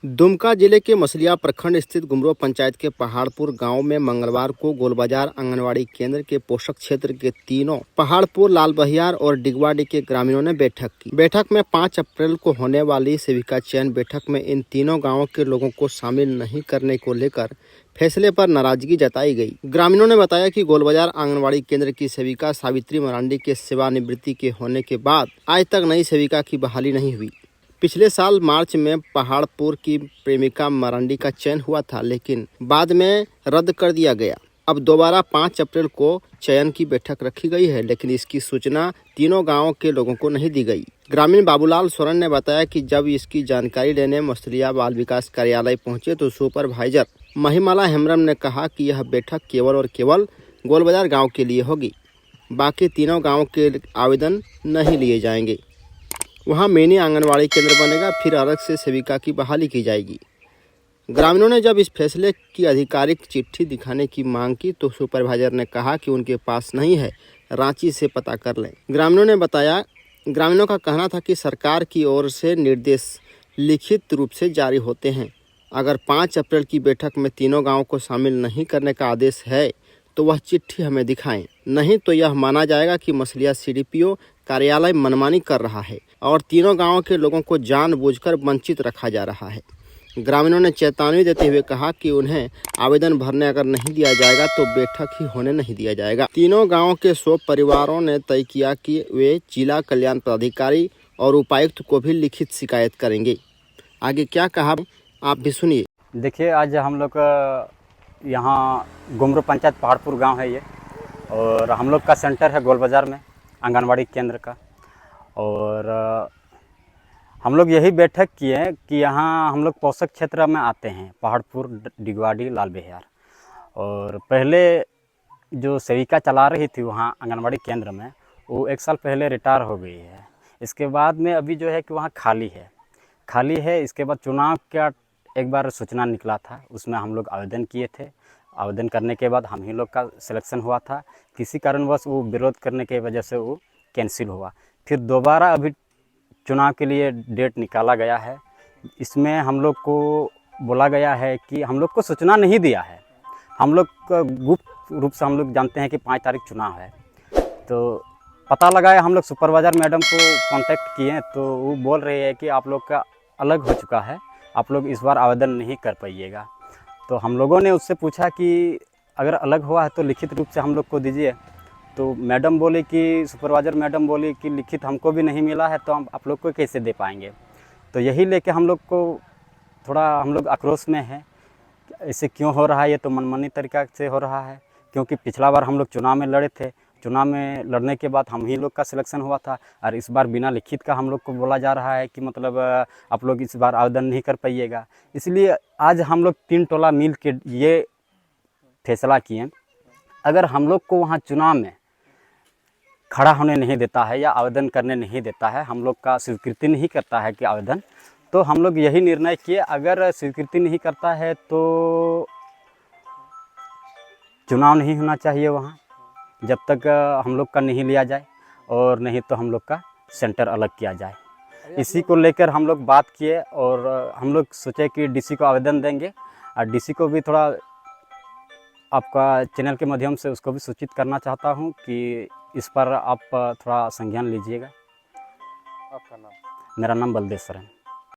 दुमका जिले के मसलिया प्रखंड स्थित गुमरो पंचायत के पहाड़पुर गांव में मंगलवार को गोलबाजार आंगनवाड़ी केंद्र के पोषक क्षेत्र के तीनों पहाड़पुर, लाल बहियार और डिगवाडी के ग्रामीणों ने बैठक की। बैठक में 5 अप्रैल को होने वाली सेविका चयन बैठक में इन तीनों गाँवों के लोगों को शामिल नहीं करने को लेकर फैसले पर नाराजगी जताई गई। ग्रामीणों ने बताया कि गोलबाजार आंगनवाड़ी केंद्र की सेविका सावित्री मरांडी के सेवानिवृत्ति के होने के बाद आज तक नई सेविका की बहाली नहीं हुई। पिछले साल मार्च में पहाड़पुर की प्रेमिका मरांडी का चयन हुआ था, लेकिन बाद में रद्द कर दिया गया। अब दोबारा 5 अप्रैल को चयन की बैठक रखी गई है, लेकिन इसकी सूचना तीनों गांवों के लोगों को नहीं दी गई। ग्रामीण बाबूलाल सोरेन ने बताया कि जब इसकी जानकारी लेने मसलिया बाल विकास कार्यालय पहुंचे तो सुपरवाइजर महिमाला हेम्ब्रम ने कहा कि यह बैठक केवल और केवल गोलबाजार गाँव के लिए होगी, बाकी तीनों गाँव के आवेदन नहीं लिए जाएंगे। वहां मिनी आंगनवाड़ी केंद्र बनेगा, फिर अलग से सेविका की बहाली की जाएगी। ग्रामीणों ने जब इस फैसले की आधिकारिक चिट्ठी दिखाने की मांग की तो सुपरवाइजर ने कहा कि उनके पास नहीं है, रांची से पता कर लें। ग्रामीणों का कहना था कि सरकार की ओर से निर्देश लिखित रूप से जारी होते हैं। अगर 5 अप्रैल की बैठक में तीनों गाँव को शामिल नहीं करने का आदेश है तो वह चिट्ठी हमें दिखाएं, नहीं तो यह माना जाएगा कि मसलिया सीडीपीओ कार्यालय मनमानी कर रहा है और तीनों गांवों के लोगों को जानबूझकर वंचित रखा जा रहा है। ग्रामीणों ने चेतावनी देते हुए कहा कि उन्हें आवेदन भरने अगर नहीं दिया जाएगा तो बैठक ही होने नहीं दिया जाएगा। तीनों गांवों के 100 परिवारों ने तय किया कि वे जिला कल्याण पदाधिकारी और उपायुक्त को भी लिखित शिकायत करेंगे। आगे क्या कहा आप भी सुनिए। देखिए, आज हम लोग यहाँ गुमरो पंचायत पहाड़पुर गांव है ये, और हम लोग का सेंटर है गोलबाजार में आंगनवाड़ी केंद्र का। और हम लोग यही बैठक किए हैं कि यहाँ हम लोग पोषक क्षेत्र में आते हैं, पहाड़पुर, डिगवाडी, लाल बहियार। और पहले जो सेविका चला रही थी वहाँ आंगनवाड़ी केंद्र में, वो 1 साल पहले रिटायर हो गई है। इसके बाद में अभी जो है कि वहाँ खाली है। इसके बाद चुनाव का एक बार सूचना निकला था, उसमें हम लोग आवेदन किए थे। आवेदन करने के बाद हम ही लोग का सिलेक्शन हुआ था। किसी कारणवश वो विरोध करने की वजह से वो कैंसिल हुआ। फिर दोबारा अभी चुनाव के लिए डेट निकाला गया है। इसमें हम लोग को बोला गया है कि हम लोग को सूचना नहीं दिया है। हम लोग गुप्त रूप से हम लोग जानते हैं कि 5 तारीख चुनाव है। तो पता लगाया, हम लोग सुपरवाइजर मैडम को कांटेक्ट किए तो वो बोल रही है कि आप लोग का अलग हो चुका है, आप लोग इस बार आवेदन नहीं कर पाइएगा। तो हम लोगों ने उससे पूछा कि अगर अलग हुआ है तो लिखित रूप से हम लोग को दीजिए। तो मैडम बोली कि सुपरवाइजर मैडम बोली कि लिखित हमको भी नहीं मिला है तो हम आप लोग को कैसे दे पाएंगे। तो यही लेके हम लोग को थोड़ा हम लोग आक्रोश में हैं। ऐसे क्यों हो रहा है? ये तो मनमानी तरीक़ा से हो रहा है, क्योंकि पिछला बार हम लोग चुनाव में लड़े थे। चुनाव में लड़ने के बाद हम ही लोग का सिलेक्शन हुआ था, और इस बार बिना लिखित का हम लोग को बोला जा रहा है कि मतलब आप लोग इस बार आवेदन नहीं कर पाइएगा। इसलिए आज हम लोग 3 टोला मिल के ये फैसला किए, अगर हम लोग को वहाँ चुनाव में खड़ा होने नहीं देता है या आवेदन करने नहीं देता है, हम लोग का स्वीकृति नहीं करता है कि आवेदन, तो हम लोग यही निर्णय किए, अगर स्वीकृति नहीं करता है तो चुनाव नहीं होना चाहिए वहाँ, जब तक हम लोग का नहीं लिया जाए, और नहीं तो हम लोग का सेंटर अलग किया जाए। इसी को लेकर हम लोग बात किए और हम लोग सोचे कि डीसी को आवेदन देंगे, और डीसी को भी थोड़ा आपका चैनल के माध्यम से उसको भी सूचित करना चाहता हूं कि इस पर आप थोड़ा संज्ञान लीजिएगा। आपका नाम? मेरा नाम बलदेव सोरेन।